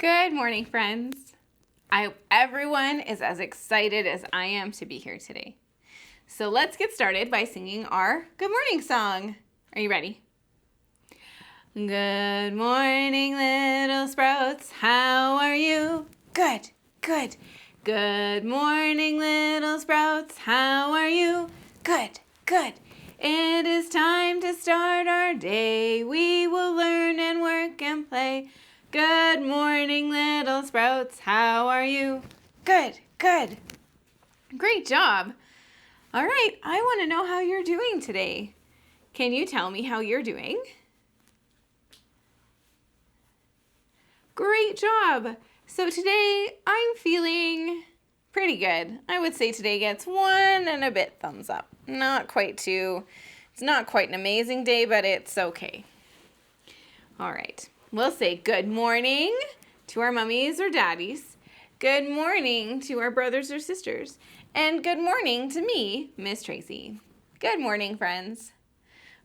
Good morning, friends. I hope everyone is as excited as I am to be here today. So let's get started by singing our good morning song. Are you ready? Good morning, little sprouts. How are you? Good, good. Good morning, little sprouts. How are you? Good, good. It is time to start our day. We will learn and work and play. Good morning, little sprouts. How are you? Good, good. Great job. All right, I want to know how you're doing today. Can you tell me how you're doing? Great job. So today I'm feeling pretty good. I would say today gets 1 and a bit thumbs up. Not quite 2. It's not quite an amazing day, but it's okay. All right. We'll say good morning to our mummies or daddies. Good morning to our brothers or sisters. And good morning to me, Miss Tracy. Good morning, friends.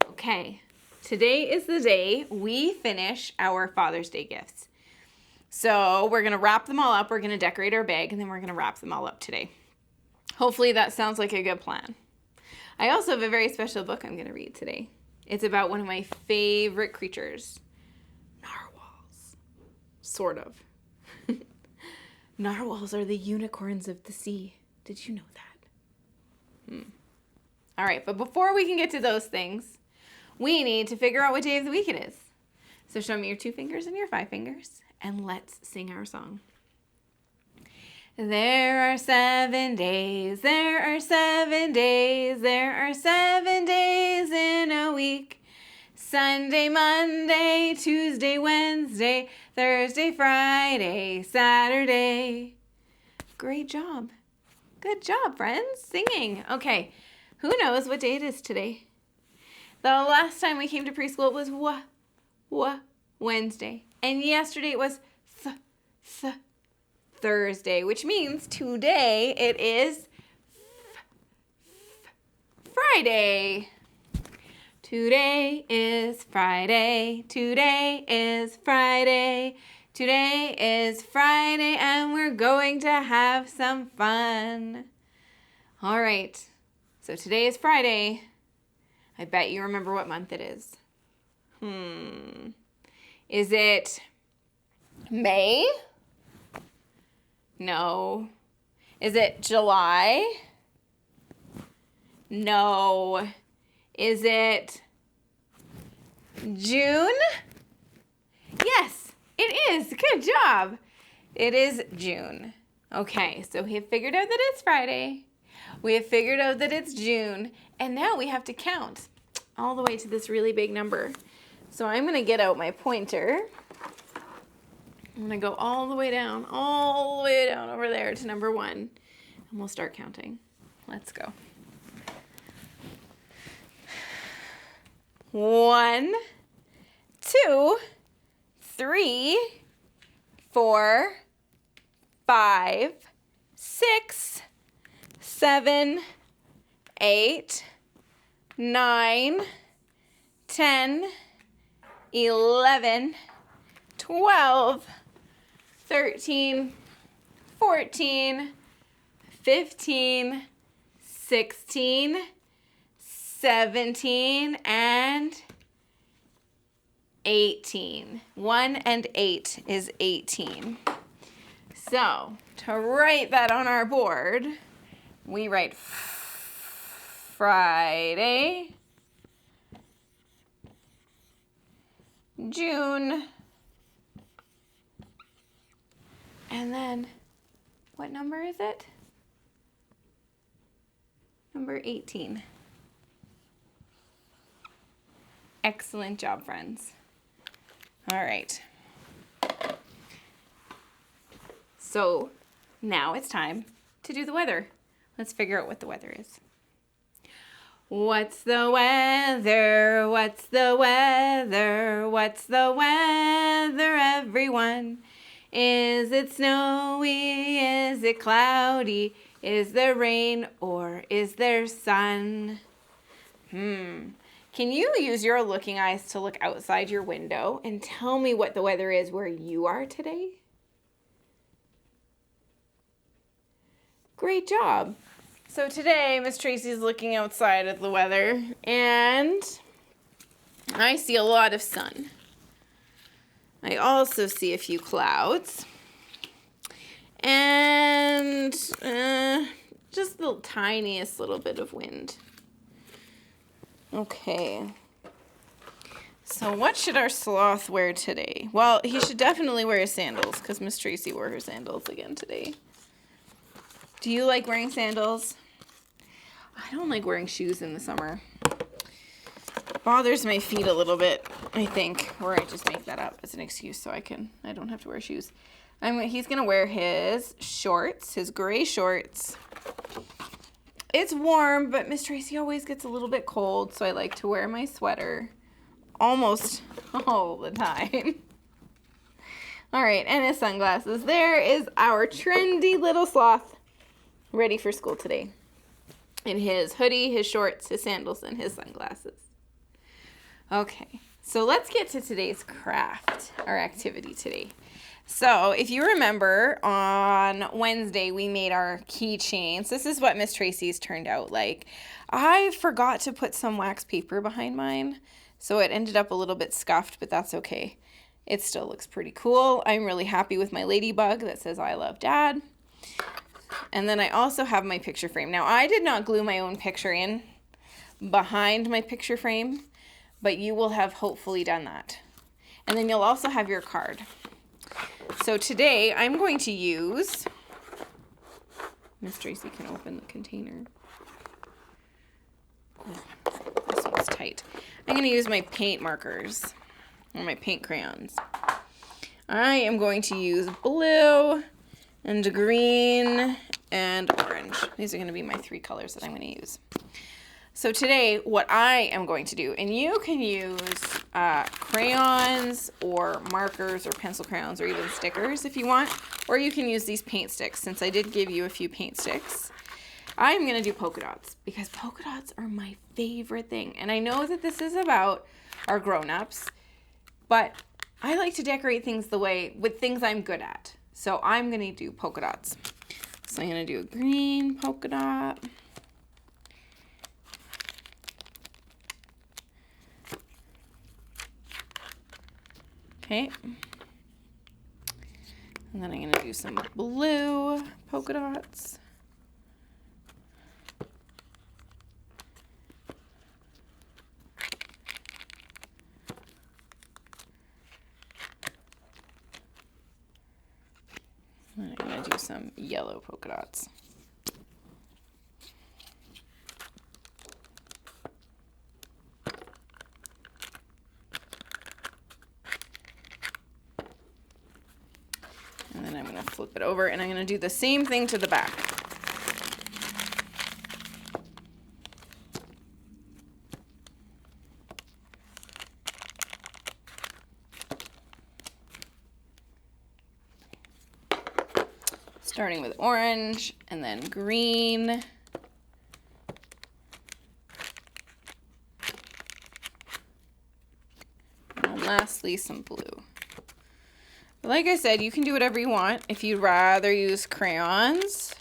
Okay, today is the day we finish our Father's Day gifts. So we're going to wrap them all up. We're going to decorate our bag, and then we're going to wrap them all up today. Hopefully that sounds like a good plan. I also have a very special book I'm going to read today. It's about one of my favorite creatures. Narwhals. Sort of. Narwhals are the unicorns of the sea. Did you know that? All right, but before we can get to those things, we need to figure out what day of the week it is. So show me your 2 fingers and your 5 fingers, and let's sing our song. There are 7 days, there are 7 days, there are 7 days in a week. Sunday, Monday, Tuesday, Wednesday, Thursday, Friday, Saturday. Great job. Good job, friends, singing. Okay, who knows what day it is today? The last time we came to preschool it was Wednesday. And yesterday it was Thursday, which means today it is Friday. Today is Friday. Today is Friday. Today is Friday, and we're going to have some fun. All right, so today is Friday. I bet you remember what month it is. Is it May? No. Is it July? No. Is it June? Yes, it is. Good job. It is June. Okay, so we have figured out that it's Friday. We have figured out that it's June. And now we have to count all the way to this really big number. So I'm going to get out my pointer. I'm going to go all the way down over there to number 1. And we'll start counting. Let's go. 1, 2, 3, 4, 5, 6, 7, 8, 9, 10, 11, 12, 13, 14, 15, 16, 17, and 18. 1 and 8 is 18. So, to write that on our board, we write Friday, June, and then what number is it? Number 18. Excellent job, friends. All right. So now it's time to do the weather. Let's figure out what the weather is. What's the weather? What's the weather? What's the weather, everyone? Is it snowy? Is it cloudy? Is there rain or is there sun? Can you use your looking eyes to look outside your window and tell me what the weather is where you are today? Great job. So today, Miss Tracy's looking outside at the weather, and I see a lot of sun. I also see a few clouds, and just the tiniest little bit of wind. Okay. So what should our sloth wear today? Well, he should definitely wear his sandals, because Miss Tracy wore her sandals again today. Do you like wearing sandals? I don't like wearing shoes in the summer. It bothers my feet a little bit, I think. Or I just make that up as an excuse so I don't have to wear shoes. He's going to wear his shorts, his gray shorts. It's warm, but Miss Tracy always gets a little bit cold, so I like to wear my sweater almost all the time. All right, and his sunglasses. There is our trendy little sloth ready for school today. In his hoodie, his shorts, his sandals, and his sunglasses. Okay, so let's get to today's craft, our activity today. So if you remember, on Wednesday, we made our keychains. This is what Miss Tracy's turned out like. I forgot to put some wax paper behind mine, so it ended up a little bit scuffed, but that's okay. It still looks pretty cool. I'm really happy with my ladybug that says, "I love Dad." And then I also have my picture frame. Now, I did not glue my own picture in behind my picture frame, but you will have hopefully done that. And then you'll also have your card. So today, I'm going to use... Miss Tracy can open the container. This one's tight. I'm going to use my paint markers, or my paint crayons. I am going to use blue and green and orange. These are going to be my 3 colors that I'm going to use. So today, what I am going to do, and you can use crayons or markers or pencil crayons or even stickers if you want, or you can use these paint sticks, since I did give you a few paint sticks. I'm going to do polka dots, because polka dots are my favorite thing. And I know that this is about our grown-ups, but I like to decorate things with things I'm good at. So I'm going to do polka dots. So I'm going to do a green polka dot. Okay. And then I'm going to do some blue polka dots. And I'm going to do some yellow polka dots. And then I'm going to flip it over, and I'm going to do the same thing to the back. Starting with orange, and then green. And lastly, some blue. But like I said, you can do whatever you want. If you'd rather use crayons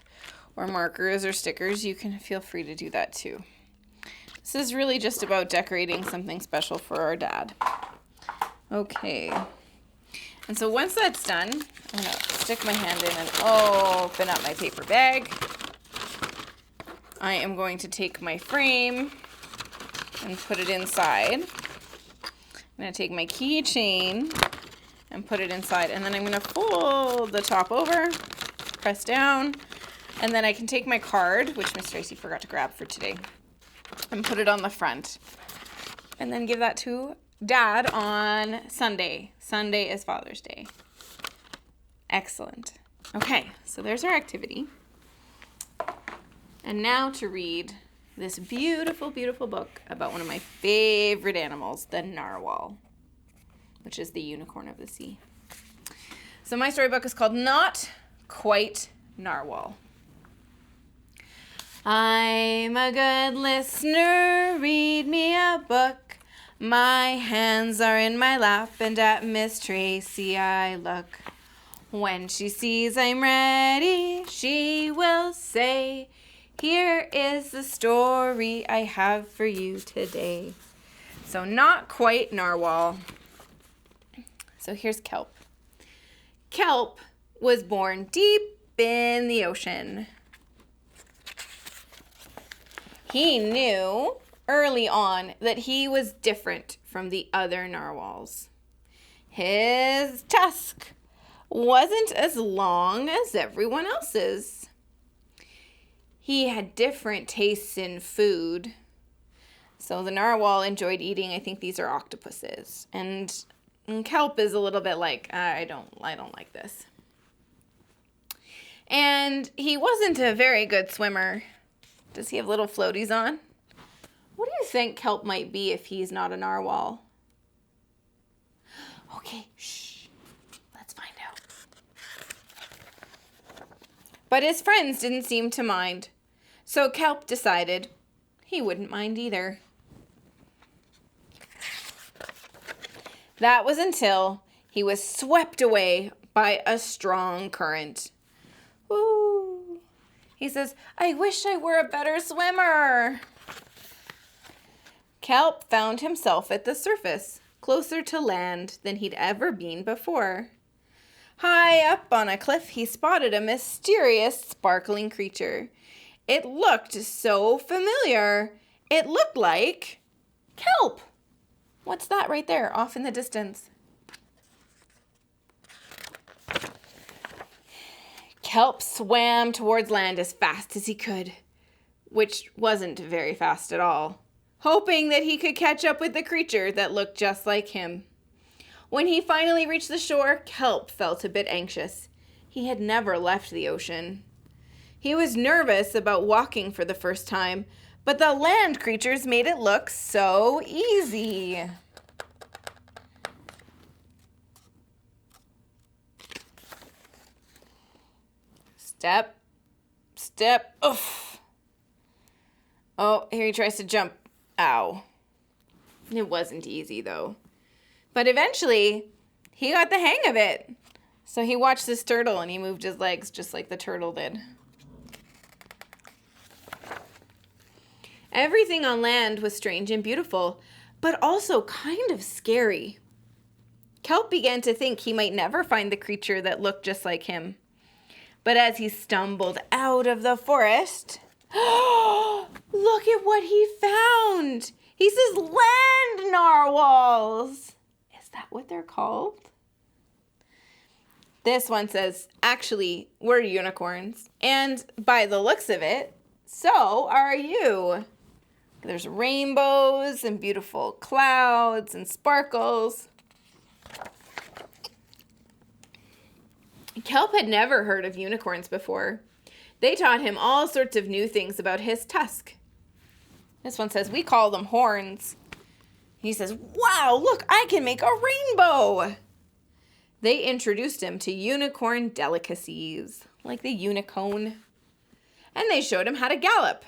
or markers or stickers, you can feel free to do that too. This is really just about decorating something special for our dad. Okay. And so once that's done, I'm going to stick my hand in and open up my paper bag. I am going to take my frame and put it inside. I'm going to take my keychain and put it inside. And then I'm going to fold the top over, press down, and then I can take my card, which Miss Tracy forgot to grab for today, and put it on the front. And then give that to Dad on Sunday. Sunday is Father's Day. Excellent. Okay, so there's our activity. And now to read this beautiful, beautiful book about one of my favorite animals, the narwhal, which is the unicorn of the sea. So my storybook is called Not Quite Narwhal. I'm a good listener, read me a book. My hands are in my lap, and at Miss Tracy I look. When she sees I'm ready, she will say, here is the story I have for you today. So not quite narwhal. So here's kelp. Kelp was born deep in the ocean. He knew early on that he was different from the other narwhals. His tusk wasn't as long as everyone else's. He had different tastes in food. So the narwhal enjoyed eating, I think these are octopuses. And kelp is a little bit like, I don't like this. And he wasn't a very good swimmer. Does he have little floaties on? What do you think kelp might be if he's not a narwhal? Okay, shh. Let's find out. But his friends didn't seem to mind. So kelp decided he wouldn't mind either. That was until he was swept away by a strong current. Ooh. He says, I wish I were a better swimmer. Kelp found himself at the surface, closer to land than he'd ever been before. High up on a cliff, he spotted a mysterious, sparkling creature. It looked so familiar. It looked like kelp. What's that right there, off in the distance? Kelp swam towards land as fast as he could, which wasn't very fast at all, hoping that he could catch up with the creature that looked just like him. When he finally reached the shore, Kelp felt a bit anxious. He had never left the ocean. He was nervous about walking for the first time, but the land creatures made it look so easy. Step, step, oof. Oh, here he tries to jump. Ow. It wasn't easy, though. But eventually, he got the hang of it. So he watched this turtle and he moved his legs just like the turtle did. Everything on land was strange and beautiful, but also kind of scary. Kelp began to think he might never find the creature that looked just like him. But as he stumbled out of the forest, look at what he found! He says land narwhals! Is that what they're called? This one says, actually, we're unicorns. And by the looks of it, so are you. There's rainbows and beautiful clouds and sparkles. Kelp had never heard of unicorns before. They taught him all sorts of new things about his tusk. This one says, we call them horns. He says, wow, look, I can make a rainbow. They introduced him to unicorn delicacies, like the unicorn. And they showed him how to gallop.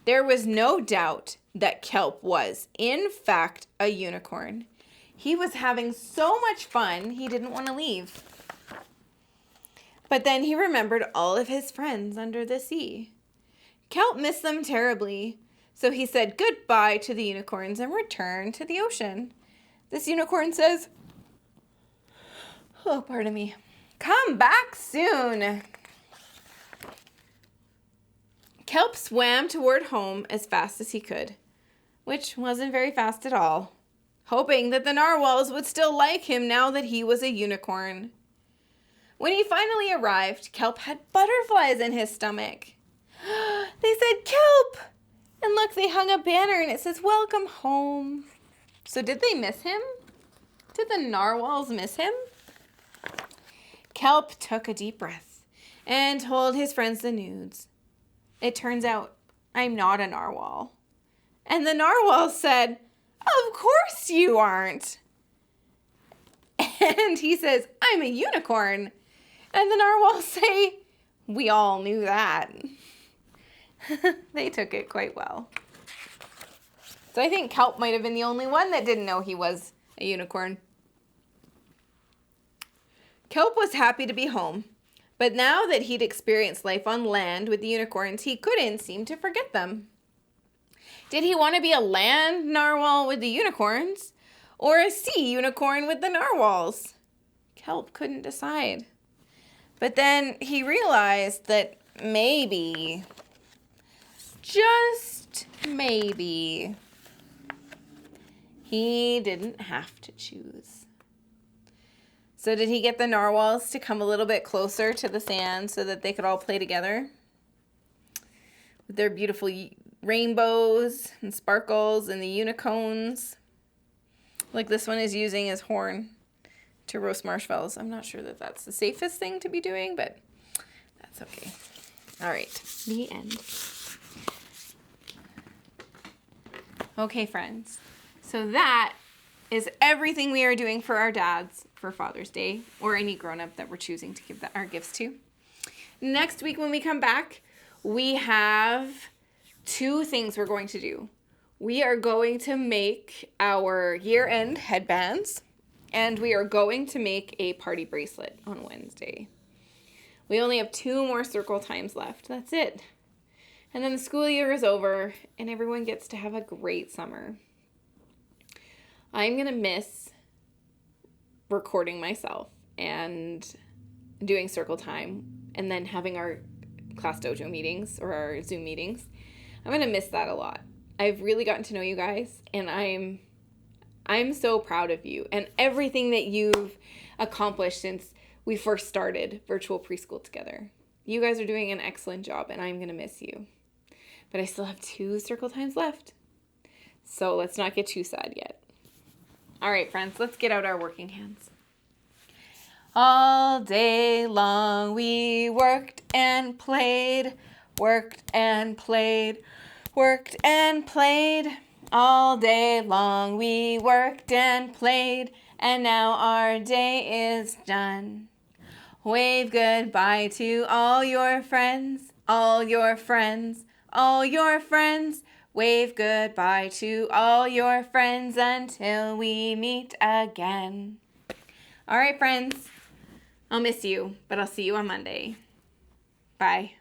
There was no doubt that Kelp was, in fact, a unicorn. He was having so much fun, he didn't want to leave. But then he remembered all of his friends under the sea. Kelp missed them terribly, so he said goodbye to the unicorns and returned to the ocean. This unicorn says, oh, pardon me, come back soon. Kelp swam toward home as fast as he could, which wasn't very fast at all, hoping that the narwhals would still like him now that he was a unicorn. When he finally arrived, Kelp had butterflies in his stomach. They said, Kelp! And look, they hung a banner and it says, welcome home. So did they miss him? Did the narwhals miss him? Kelp took a deep breath and told his friends the news. It turns out I'm not a narwhal. And the narwhal said, of course you aren't. And he says, I'm a unicorn. And the narwhals say, we all knew that. They took it quite well. So I think Kelp might have been the only one that didn't know he was a unicorn. Kelp was happy to be home, but now that he'd experienced life on land with the unicorns, he couldn't seem to forget them. Did he want to be a land narwhal with the unicorns or a sea unicorn with the narwhals? Kelp couldn't decide. But then he realized that maybe, just maybe, he didn't have to choose. So did he get the narwhals to come a little bit closer to the sand so that they could all play together with their beautiful rainbows and sparkles and the unicorns? Like this one is using his horn to roast marshmallows. I'm not sure that that's the safest thing to be doing, but that's okay. All right, the end. Okay, friends. So that is everything we are doing for our dads for Father's Day, or any grown-up that we're choosing to give our gifts to. Next week when we come back, we have 2 things we're going to do. We are going to make our year-end headbands, and we are going to make a party bracelet on Wednesday. We only have 2 more circle times left. That's it. And then the school year is over, and everyone gets to have a great summer. I'm going to miss recording myself and doing circle time and then having our class dojo meetings or our Zoom meetings. I'm going to miss that a lot. I've really gotten to know you guys, and I'm so proud of you and everything that you've accomplished since we first started virtual preschool together. You guys are doing an excellent job, and I'm going to miss you. But I still have 2 circle times left. So let's not get too sad yet. All right, friends, let's get out our working hands. All day long we worked and played, worked and played, worked and played. All day long we worked and played, and now our day is done. Wave goodbye to all your friends, all your friends, all your friends. Wave goodbye to all your friends until we meet again. All right, friends. I'll miss you, but I'll see you on Monday. Bye.